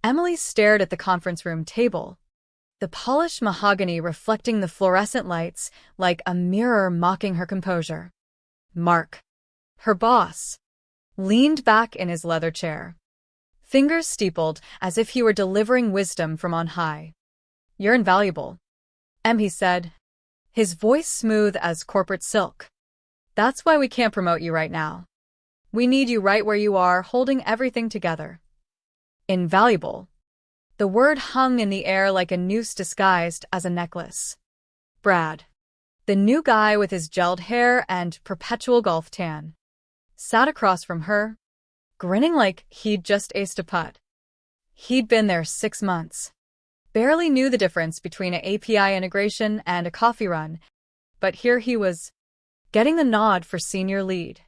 Emily stared at the conference room table, the polished mahogany reflecting the fluorescent lights like a mirror mocking her composure. Mark, her boss, leaned back in his leather chair, fingers steepled as if he were delivering wisdom from on high. "You're invaluable," he said, his voice smooth as corporate silk. "That's why we can't promote you right now. We need you right where you are, holding everything together." Invaluable. The word hung in the air like a noose disguised as a necklace. Brad, the new guy with his gelled hair and perpetual golf tan, sat across from her, grinning like he'd just aced a putt. He'd been there 6 months. Barely knew the difference between an API integration and a coffee run, but here he was, getting the nod for senior lead.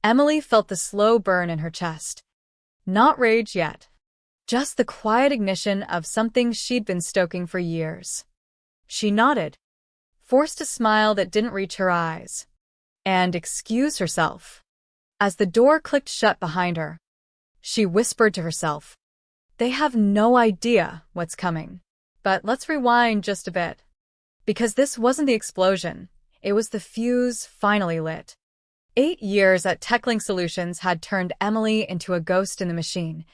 Emily felt the slow burn in her chest. Not rage yet. Just the quiet ignition of something she'd been stoking for years. She nodded, forced a smile that didn't reach her eyes, and excused herself. As the door clicked shut behind her, she whispered to herself, "They have no idea what's coming." But let's rewind just a bit. Because this wasn't the explosion, it was the fuse finally lit. 8 years at TechLink Solutions had turned Emily into a ghost in the machine,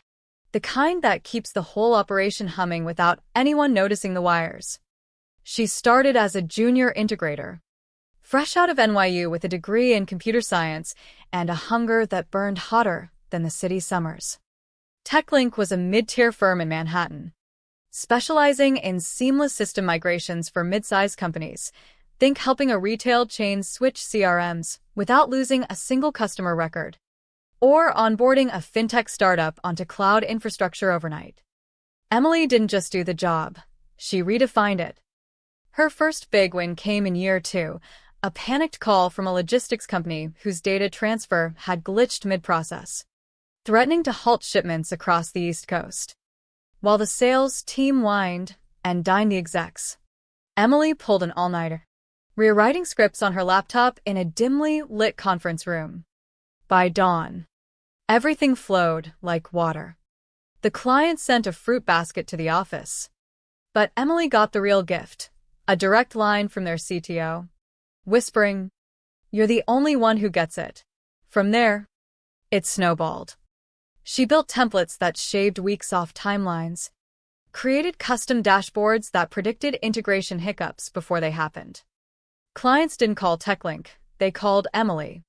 the kind that keeps the whole operation humming without anyone noticing the wires. She started as a junior integrator, fresh out of NYU with a degree in computer science and a hunger that burned hotter than the city's summers. TechLink was a mid-tier firm in Manhattan, specializing in seamless system migrations for mid-sized companies. Think helping a retail chain switch CRMs without losing a single customer record, or onboarding a fintech startup onto cloud infrastructure overnight. Emily didn't just do the job, she redefined it. Her first big win came in year 2, a panicked call from a logistics company whose data transfer had glitched mid-process, threatening to halt shipments across the East Coast. While the sales team whined and dined the execs, Emily pulled an all-nighter, rewriting scripts on her laptop in a dimly lit conference room. By dawn, everything flowed like water. The client sent a fruit basket to the office, but Emily got the real gift, a direct line from their CTO, whispering, "You're the only one who gets it." From there, it snowballed. She built templates that shaved weeks off timelines, created custom dashboards that predicted integration hiccups before they happened. Clients didn't call TechLink, they called Emily.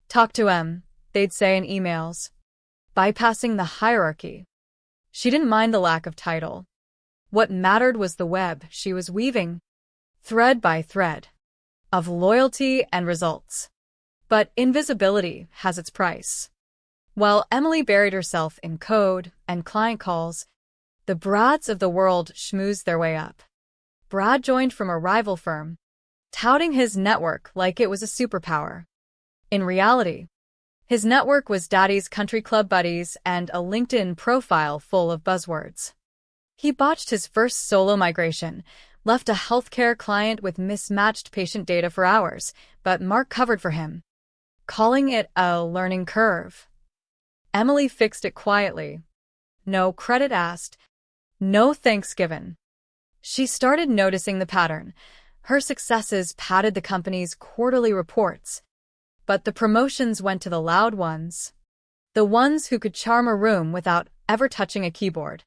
"Talk to Em," they'd say in emails, bypassing the hierarchy. She didn't mind the lack of title. What mattered was the web she was weaving, thread by thread, of loyalty and results. But invisibility has its price. While Emily buried herself in code and client calls, the Brads of the world schmoozed their way up. Brad joined from a rival firm, touting his network like it was a superpower. In reality, his network was Daddy's country club buddies and a LinkedIn profile full of buzzwords. He botched his first solo migration, left a healthcare client with mismatched patient data for hours, but Mark covered for him, calling it a learning curve. Emily fixed it quietly. No credit asked, no thanks given. She started noticing the pattern. Her successes padded the company's quarterly reports, but the promotions went to the loud ones, the ones who could charm a room without ever touching a keyboard.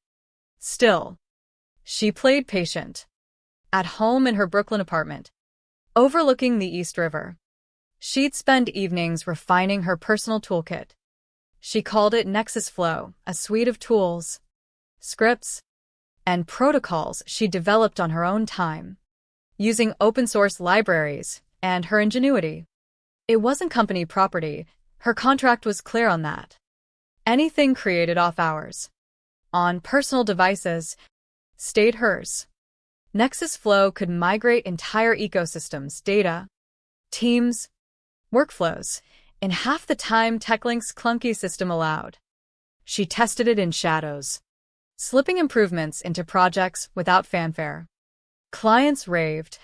Still, she played patient. At home in her Brooklyn apartment, overlooking the East River, she'd spend evenings refining her personal toolkit. She called it Nexus Flow, a suite of tools, scripts, and protocols she developed on her own time, using open-source libraries and her ingenuity. It wasn't company property. Her contract was clear on that. Anything created off hours, on personal devices, stayed hers. Nexus Flow could migrate entire ecosystems, data, teams, workflows, in half the time TechLink's clunky system allowed. She tested it in shadows, slipping improvements into projects without fanfare. Clients raved,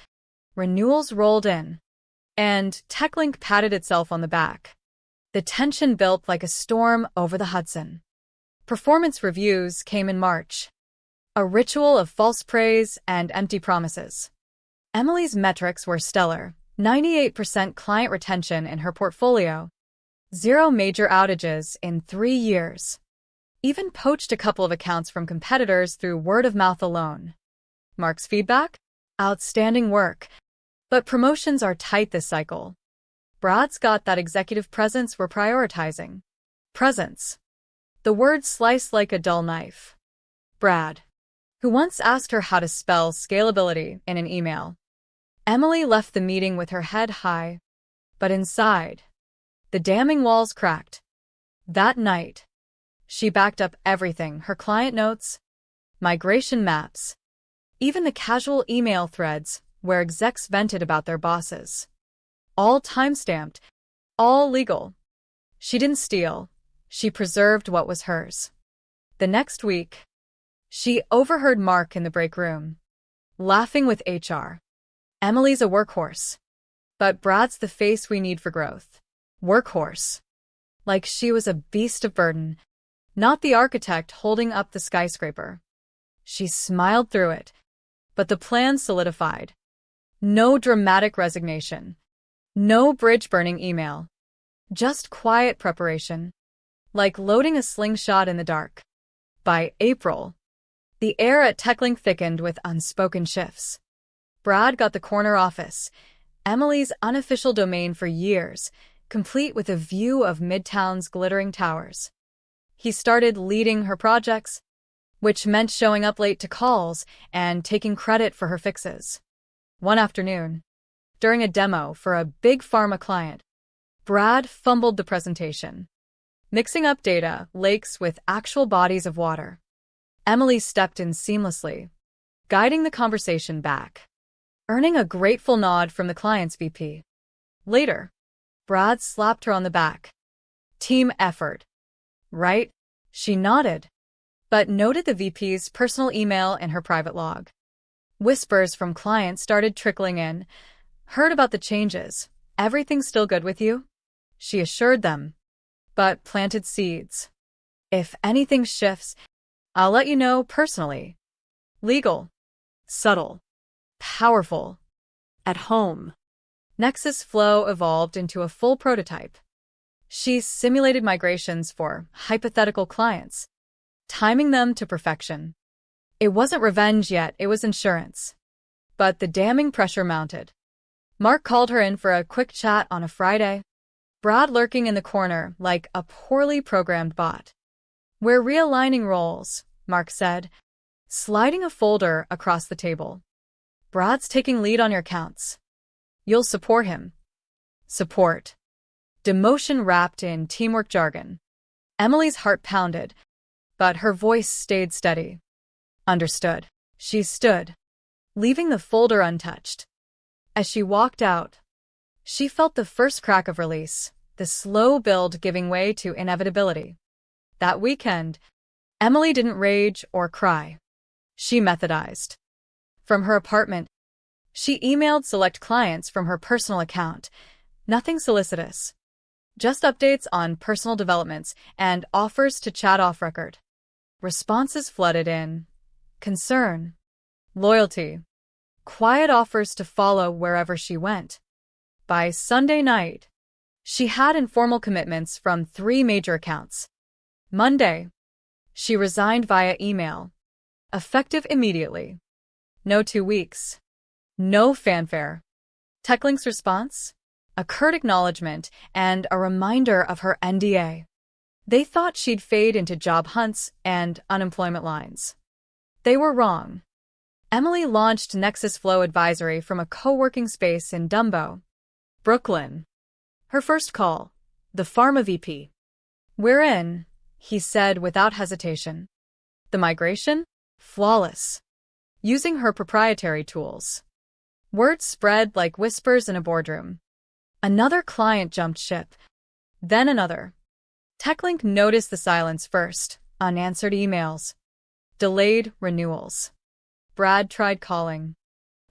renewals rolled in, and TechLink patted itself on the back. The tension built like a storm over the Hudson. Performance reviews came in March. A ritual of false praise and empty promises. Emily's metrics were stellar. 98% client retention in her portfolio. 0 major outages in 3 years. Even poached a couple of accounts from competitors through word of mouth alone. Mark's feedback? Outstanding work. But promotions are tight this cycle. Brad's got that executive presence we're prioritizing. Presence. The word sliced like a dull knife. Brad, who once asked her how to spell scalability in an email. Emily left the meeting with her head high, but inside, the damning walls cracked. That night, she backed up everything, her client notes, migration maps, even the casual email threads where execs vented about their bosses. All timestamped, all legal. She didn't steal, she preserved what was hers. The next week, she overheard Mark in the break room, laughing with HR. Emily's a workhorse, but Brad's the face we need for growth. Workhorse. Like she was a beast of burden, not the architect holding up the skyscraper. She smiled through it, but the plan solidified. No dramatic resignation. No bridge-burning email. Just quiet preparation. Like loading a slingshot in the dark. By April, the air at TechLink thickened with unspoken shifts. Brad got the corner office, Emily's unofficial domain for years, complete with a view of Midtown's glittering towers. He started leading her projects, which meant showing up late to calls and taking credit for her fixes. One afternoon, during a demo for a big pharma client, Brad fumbled the presentation, mixing up data lakes with actual bodies of water. Emily stepped in seamlessly, guiding the conversation back, earning a grateful nod from the client's VP. Later, Brad slapped her on the back. Team effort. Right? She nodded, but noted the VP's personal email in her private log. Whispers from clients started trickling in. Heard about the changes. Everything's still good with you? She assured them, but planted seeds. If anything shifts, I'll let you know personally. Legal. Subtle. Powerful. At home. Nexus Flow evolved into a full prototype. She simulated migrations for hypothetical clients, timing them to perfection. It wasn't revenge yet, it was insurance. But the damning pressure mounted. Mark called her in for a quick chat on a Friday, Brad lurking in the corner like a poorly programmed bot. We're realigning roles, Mark said, sliding a folder across the table. Brad's taking lead on your counts. You'll support him. Support. Demotion wrapped in teamwork jargon. Emily's heart pounded, but her voice stayed steady. Understood. She stood, leaving the folder untouched. As she walked out, she felt the first crack of release, the slow build giving way to inevitability. That weekend, Emily didn't rage or cry. She methodized. From her apartment, she emailed select clients from her personal account. Nothing solicitous. Just updates on personal developments and offers to chat off record. Responses flooded in. Concern. Loyalty. Quiet offers to follow wherever she went. By Sunday night, she had informal commitments from 3 major accounts. Monday, she resigned via email. Effective immediately. No 2 weeks. No fanfare. TechLink's response? A curt acknowledgement and a reminder of her NDA. They thought she'd fade into job hunts and unemployment lines. They were wrong. Emily launched Nexus Flow Advisory from a co-working space in Dumbo, Brooklyn. Her first call, the pharma VP. We're in, he said without hesitation. The migration? Flawless. Using her proprietary tools. Words spread like whispers in a boardroom. Another client jumped ship. Then another. TechLink noticed the silence first, unanswered emails. Delayed renewals. Brad tried calling,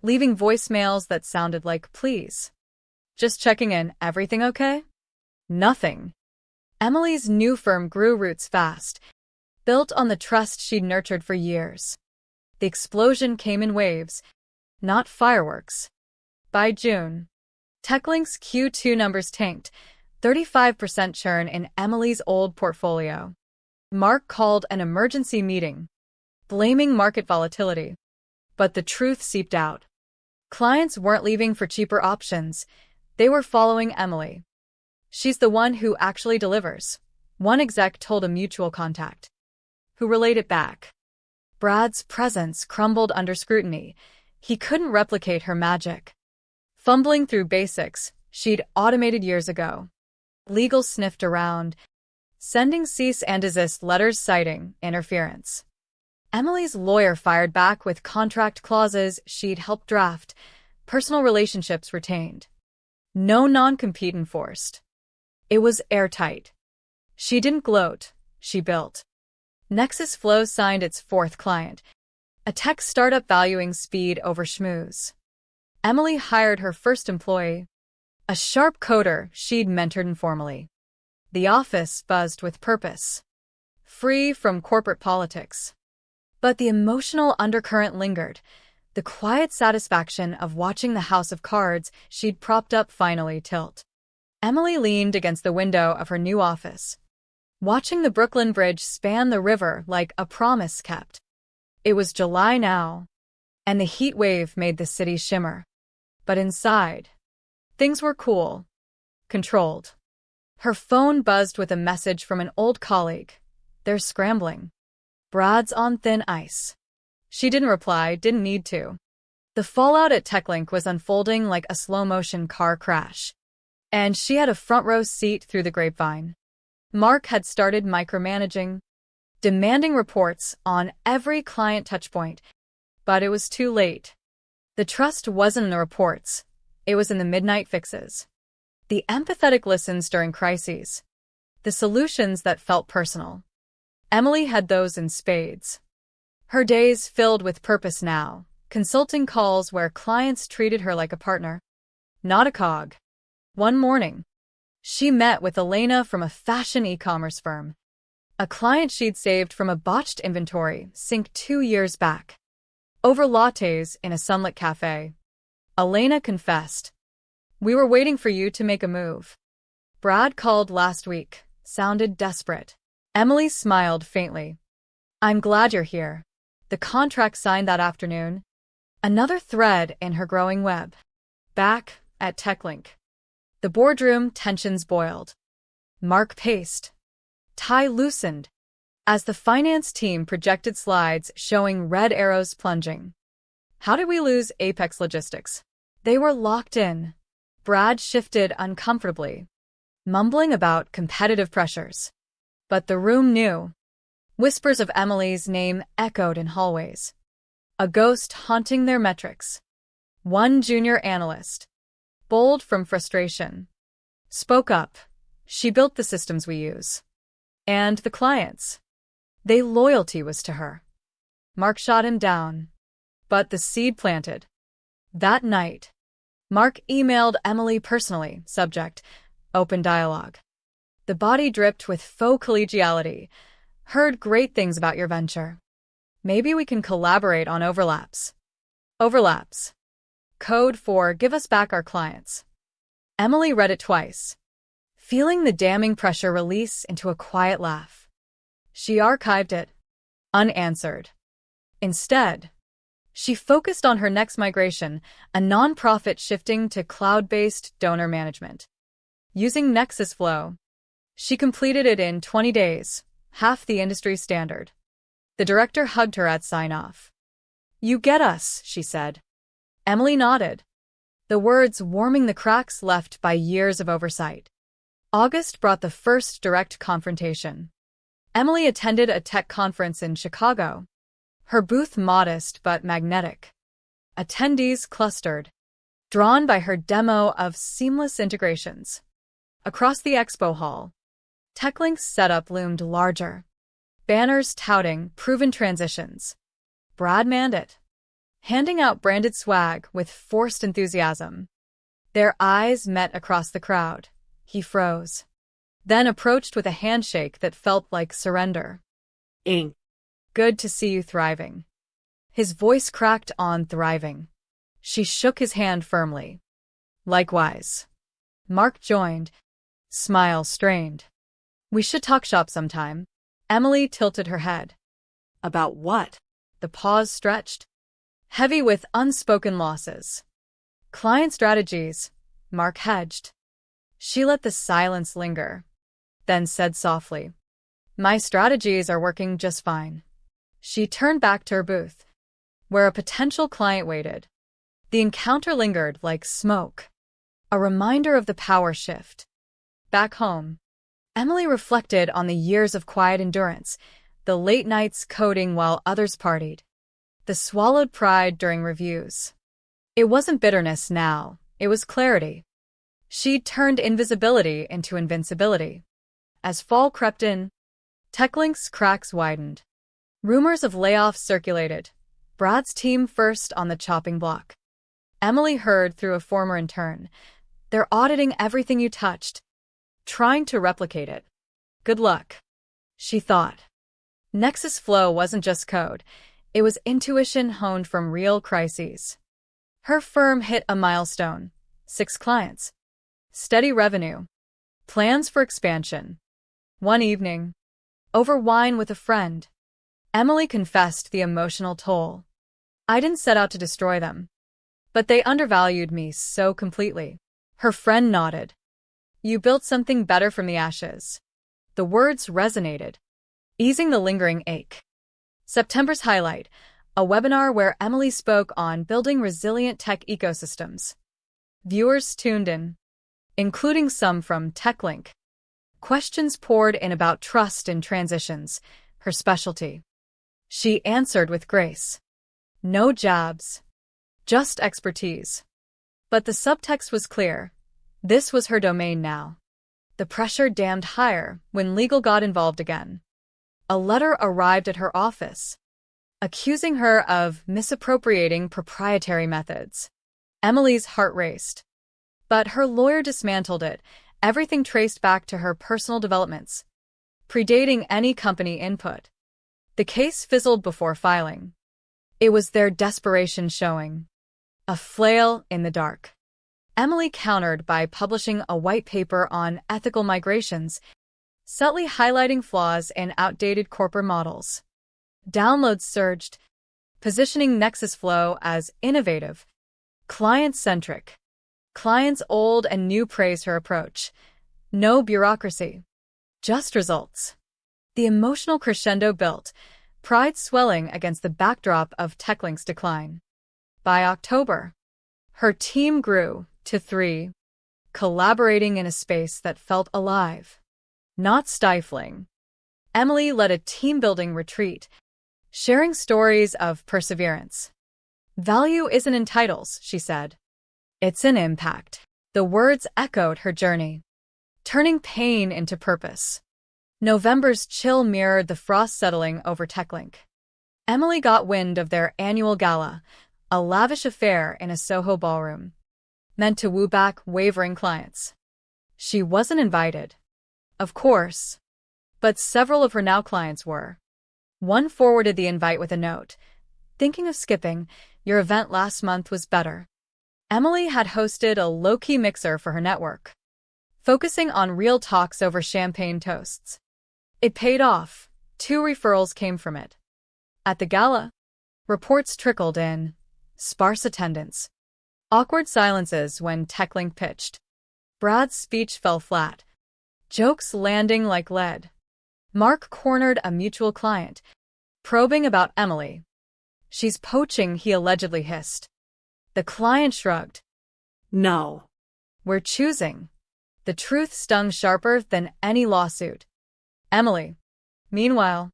leaving voicemails that sounded like please. Just checking in, everything okay? Nothing. Emily's new firm grew roots fast. built on the trust she'd nurtured for years. The explosion came in waves, not fireworks. By June, TechLink's Q2 numbers tanked, 35% churn in Emily's old portfolio. Mark called an emergency meeting, blaming market volatility. But the truth seeped out. Clients weren't leaving for cheaper options. They were following Emily. She's the one who actually delivers, one exec told a mutual contact, who relayed it back. Brad's presence crumbled under scrutiny. He couldn't replicate her magic. Fumbling through basics she'd automated years ago. Legal sniffed around, sending cease and desist letters citing interference. Emily's lawyer fired back with contract clauses she'd helped draft, personal relationships retained. No non-compete enforced. It was airtight. She didn't gloat, she built. Nexus Flow signed its fourth client, a tech startup valuing speed over schmooze. Emily hired her first employee, a sharp coder she'd mentored informally. The office buzzed with purpose, free from corporate politics. But the emotional undercurrent lingered, the quiet satisfaction of watching the house of cards she'd propped up finally tilt. Emily leaned against the window of her new office, watching the Brooklyn Bridge span the river like a promise kept. It was July now, and the heat wave made the city shimmer. But inside, things were cool, controlled. Her phone buzzed with a message from an old colleague. They're scrambling. Brad's on thin ice. She didn't reply, didn't need to. The fallout at TechLink was unfolding like a slow-motion car crash. And she had a front-row seat through the grapevine. Mark had started micromanaging, demanding reports on every client touchpoint. But it was too late. The trust wasn't in the reports. It was in the midnight fixes. The empathetic listens during crises. The solutions that felt personal. Emily had those in spades. Her days filled with purpose now, consulting calls where clients treated her like a partner, not a cog. One morning, she met with Elena from a fashion e-commerce firm, a client she'd saved from a botched inventory sync 2 years back. Over lattes in a sunlit cafe, Elena confessed, "We were waiting for you to make a move. Brad called last week, sounded desperate." Emily smiled faintly. "I'm glad you're here." The contract signed that afternoon. Another thread in her growing web. Back at TechLink. The boardroom tensions boiled. Mark paced. Tie loosened. As the finance team projected slides showing red arrows plunging. How did we lose Apex Logistics? They were locked in. Brad shifted uncomfortably, mumbling about competitive pressures. But the room knew. Whispers of Emily's name echoed in hallways. A ghost haunting their metrics. One junior analyst, bold from frustration, spoke up. She built the systems we use. And the clients. Their loyalty was to her. Mark shot him down. But the seed planted. That night, Mark emailed Emily personally, subject, open dialogue. The body dripped with faux collegiality. Heard great things about your venture. Maybe we can collaborate on overlaps. Overlaps. Code for give us back our clients. Emily read it twice, feeling the damning pressure release into a quiet laugh. She archived it, unanswered. Instead, she focused on her next migration, a nonprofit shifting to cloud-based donor management. Using Nexus Flow, she completed it in 20 days, half the industry standard. The director hugged her at sign-off. "You get us," she said. Emily nodded, the words warming the cracks left by years of oversight. August brought the first direct confrontation. Emily attended a tech conference in Chicago, her booth modest but magnetic. Attendees clustered, drawn by her demo of seamless integrations. Across the expo hall, TechLink's setup loomed larger. Banners touting proven transitions. Brad manned it, handing out branded swag with forced enthusiasm. Their eyes met across the crowd. He froze, then approached with a handshake that felt like surrender. Inc. Good to see you thriving. His voice cracked on thriving. She shook his hand firmly. Likewise. Mark joined, smile strained. We should talk shop sometime. Emily tilted her head. About what? The pause stretched, heavy with unspoken losses. Client strategies, Mark hedged. She let the silence linger, then said softly, My strategies are working just fine. She turned back to her booth, where a potential client waited. The encounter lingered like smoke, a reminder of the power shift. Back home, Emily reflected on the years of quiet endurance, the late nights coding while others partied, the swallowed pride during reviews. It wasn't bitterness now, it was clarity. She'd turned invisibility into invincibility. As fall crept in, TechLink's cracks widened. Rumors of layoffs circulated, Brad's team first on the chopping block. Emily heard through a former intern, They're auditing everything you touched, trying to replicate it. Good luck, she thought. Nexus Flow wasn't just code, it was intuition honed from real crises. Her firm hit a milestone, 6 clients, steady revenue, plans for expansion. One evening, over wine with a friend, Emily confessed the emotional toll. I didn't set out to destroy them, but they undervalued me so completely. Her friend nodded. You built something better from the ashes. The words resonated, easing the lingering ache. September's highlight, a webinar where Emily spoke on building resilient tech ecosystems. Viewers tuned in, including some from TechLink. Questions poured in about trust in transitions, her specialty. She answered with grace. No jabs, just expertise. But the subtext was clear. This was her domain now. The pressure dammed higher when legal got involved again. A letter arrived at her office, accusing her of misappropriating proprietary methods. Emily's heart raced. But her lawyer dismantled it, everything traced back to her personal developments, predating any company input. The case fizzled before filing. It was their desperation showing. A flail in the dark. Emily countered by publishing a white paper on ethical migrations, subtly highlighting flaws in outdated corporate models. Downloads surged, positioning Nexus Flow as innovative, client-centric. Clients old and new praised her approach. No bureaucracy, just results. The emotional crescendo built, pride swelling against the backdrop of TechLink's decline. By October, her team grew to 3, collaborating in a space that felt alive, not stifling. Emily led a team-building retreat, sharing stories of perseverance. Value isn't in titles, she said. It's in impact. The words echoed her journey, turning pain into purpose. November's chill mirrored the frost settling over TechLink. Emily got wind of their annual gala, a lavish affair in a Soho ballroom, meant to woo back wavering clients. She wasn't invited, of course, but several of her now clients were. One forwarded the invite with a note. Thinking of skipping, your event last month was better. Emily had hosted a low-key mixer for her network, focusing on real talks over champagne toasts. It paid off. 2 referrals came from it. At the gala, reports trickled in. Sparse attendance. Awkward silences when TechLink pitched. Brad's speech fell flat. Jokes landing like lead. Mark cornered a mutual client, probing about Emily. She's poaching, he allegedly hissed. The client shrugged. No. We're choosing. The truth stung sharper than any lawsuit. Emily, meanwhile,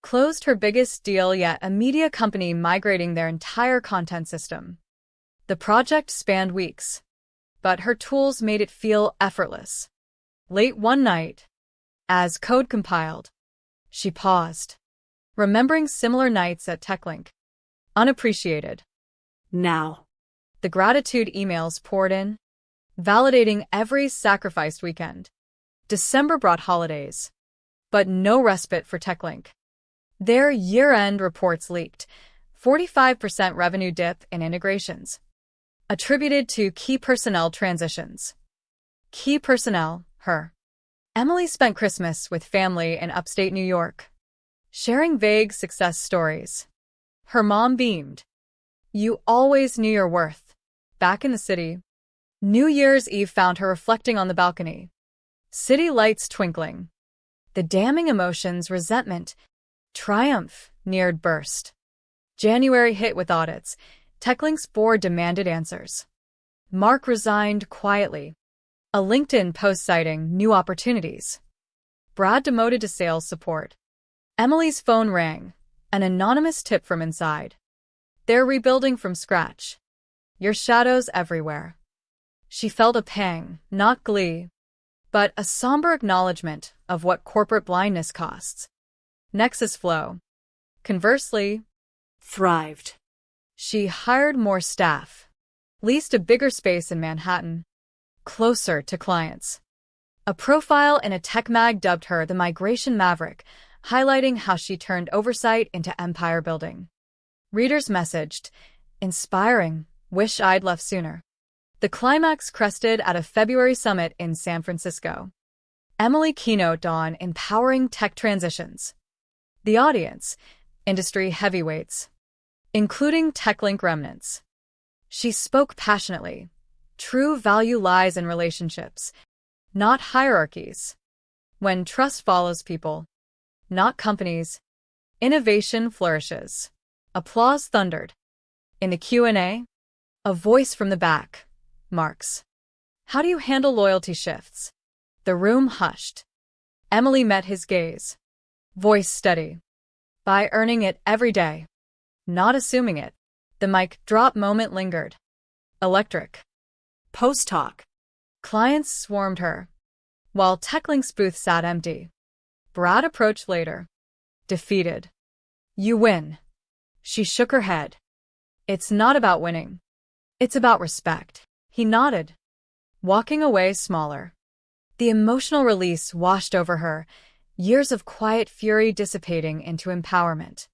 closed her biggest deal yet, a media company migrating their entire content system. The project spanned weeks, but her tools made it feel effortless. Late one night, as code compiled, she paused, remembering similar nights at TechLink. Unappreciated. Now. The gratitude emails poured in, validating every sacrificed weekend. December brought holidays, but no respite for TechLink. Their year-end reports leaked. 45% revenue dip in integrations. Attributed to key personnel transitions. Key personnel, her. Emily spent Christmas with family in upstate New York, sharing vague success stories. Her mom beamed. You always knew your worth. Back in the city, New Year's Eve found her reflecting on the balcony. City lights twinkling. The damning emotions, resentment, triumph, neared burst. January hit with audits. TechLink's board demanded answers. Mark resigned quietly. A LinkedIn post citing new opportunities. Brad demoted to sales support. Emily's phone rang. An anonymous tip from inside. They're rebuilding from scratch. Your shadows everywhere. She felt a pang, not glee, but a somber acknowledgement of what corporate blindness costs. Nexus Flow, conversely, Thrived. She hired more staff, leased a bigger space in Manhattan, closer to clients. A profile in a tech mag dubbed her the Migration Maverick, highlighting how she turned oversight into empire building. Readers messaged, inspiring, wish I'd left sooner. The climax crested at a February summit in San Francisco. Emily keynoted on empowering tech transitions. The audience, industry heavyweights, including TechLink remnants. She spoke passionately. True value lies in relationships, not hierarchies. When trust follows people, not companies, innovation flourishes. Applause thundered. In the Q&A, a voice from the back. Marks. How do you handle loyalty shifts? The room hushed. Emily met his gaze. Voice steady. By earning it every day. Not assuming it. The mic drop moment lingered. Electric. Post talk. Clients swarmed her, while TechLink's booth sat empty. Brad approached later. Defeated. You win. She shook her head. It's not about winning. It's about respect. He nodded, walking away smaller. The emotional release washed over her, years of quiet fury dissipating into empowerment.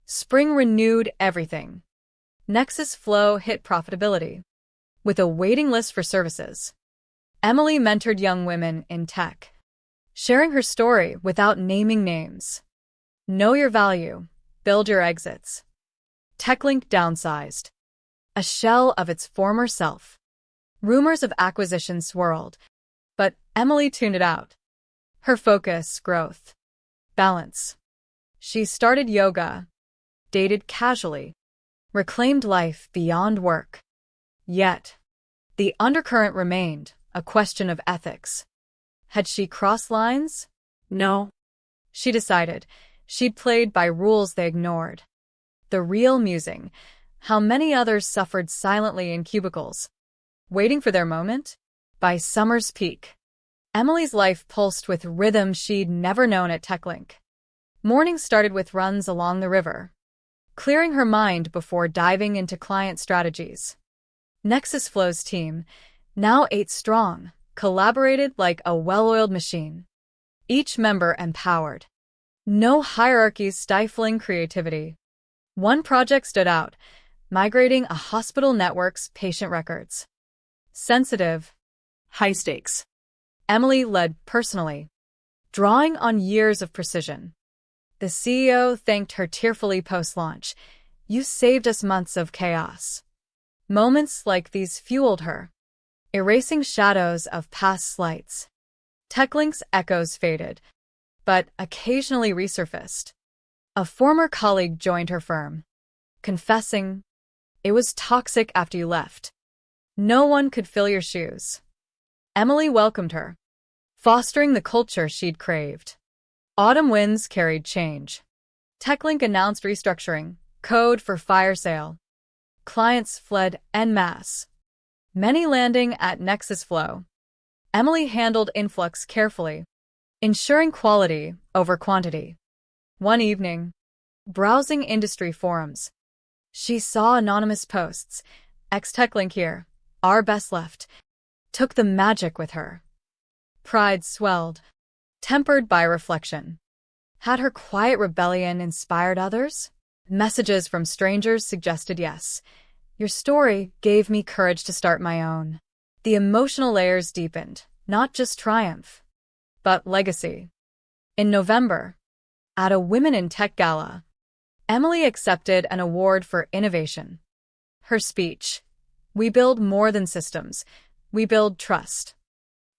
Spring renewed everything. Nexus Flow hit profitability, with a waiting list for services. Emily mentored young women in tech, sharing her story without naming names. Know your value, build your exits. TechLink downsized, a shell of its former self. Rumors of acquisition swirled, but Emily tuned it out. Her focus, growth, balance. She started yoga, dated casually, reclaimed life beyond work. Yet, the undercurrent remained, a question of ethics. Had she crossed lines? No. She decided. She'd played by rules they ignored. The real musing, how many others suffered silently in cubicles, waiting for their moment? By summer's peak, Emily's life pulsed with rhythm she'd never known at TechLink. Mornings started with runs along the river, clearing her mind before diving into client strategies. Nexus Flow's team, now 8 strong, collaborated like a well-oiled machine. Each member empowered. No hierarchies stifling creativity. One project stood out, migrating a hospital network's patient records. Sensitive. High stakes. Emily led personally, drawing on years of precision. The CEO thanked her tearfully post-launch. You saved us months of chaos. Moments like these fueled her, erasing shadows of past slights. TechLink's echoes faded, but occasionally resurfaced. A former colleague joined her firm, confessing, it was toxic after you left. No one could fill your shoes. Emily welcomed her, fostering the culture she'd craved. Autumn winds carried change. TechLink announced restructuring, code for fire sale. Clients fled en masse, many landing at Nexus Flow. Emily handled influx carefully, ensuring quality over quantity. One evening, browsing industry forums, she saw anonymous posts, ex-TechLink here, our best left, took the magic with her. Pride swelled, tempered by reflection. Had her quiet rebellion inspired others? Messages from strangers suggested yes. Your story gave me courage to start my own. The emotional layers deepened, not just triumph, but legacy. In November, at a Women in Tech gala, Emily accepted an award for innovation. Her speech, "We build more than systems, we build trust."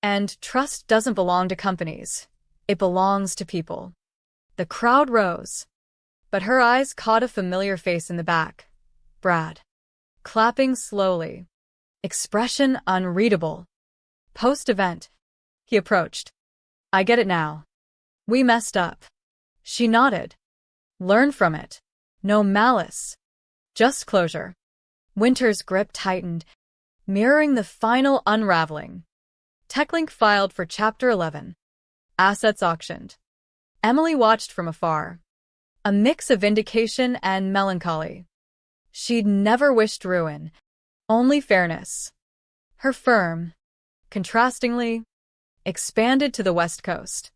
And trust doesn't belong to companies, it belongs to people. The crowd rose, but her eyes caught a familiar face in the back. Brad. Clapping slowly. Expression unreadable. Post-event, he approached. "I get it now. We messed up." She nodded. "Learn from it. No malice. Just closure." Winter's grip tightened, mirroring the final unraveling. TechLink filed for Chapter 11. Assets auctioned. Emily watched from afar. A mix of vindication and melancholy. She'd never wished ruin, only fairness. Her firm, contrastingly, expanded to the West Coast.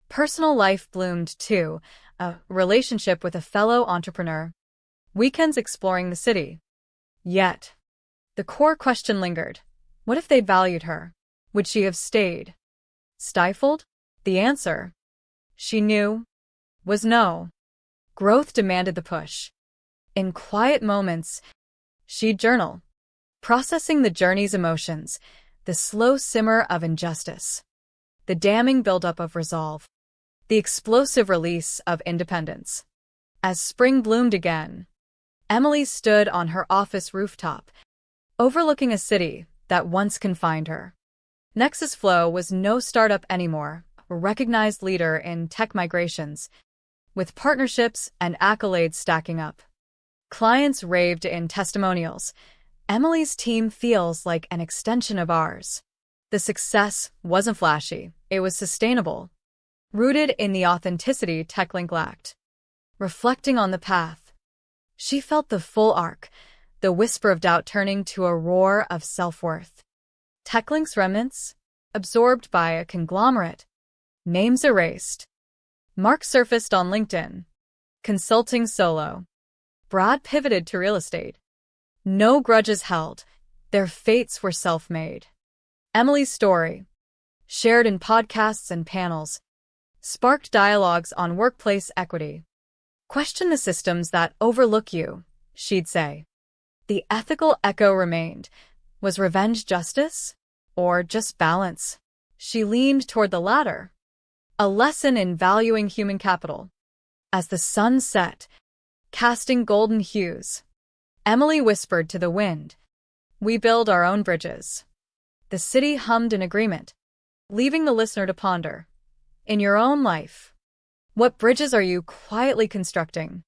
Personal life bloomed too, a relationship with a fellow entrepreneur. Weekends exploring the city. Yet, the core question lingered. What if they'd valued her? Would she have stayed? Stifled? The answer, she knew, was no. Growth demanded the push. In quiet moments, she'd journal, processing the journey's emotions, the slow simmer of injustice, the damning buildup of resolve, the explosive release of independence. As spring bloomed again, Emily stood on her office rooftop, overlooking a city that once confined her. Nexus Flow was no startup anymore, a recognized leader in tech migrations, with partnerships and accolades stacking up. Clients raved in testimonials. "Emily's team feels like an extension of ours." The success wasn't flashy, it was sustainable, rooted in the authenticity TechLink lacked. Reflecting on the path, she felt the full arc, the whisper of doubt turning to a roar of self-worth. TechLink's remnants, absorbed by a conglomerate. Names erased. Mark surfaced on LinkedIn. Consulting solo. Brad pivoted to real estate. No grudges held. Their fates were self-made. Emily's story, shared in podcasts and panels, sparked dialogues on workplace equity. "Question the systems that overlook you," she'd say. The ethical echo remained. Was revenge justice? Or just balance? She leaned toward the latter. A lesson in valuing human capital. As the sun set, casting golden hues, Emily whispered to the wind, "We build our own bridges." The city hummed in agreement, leaving the listener to ponder. In your own life, what bridges are you quietly constructing?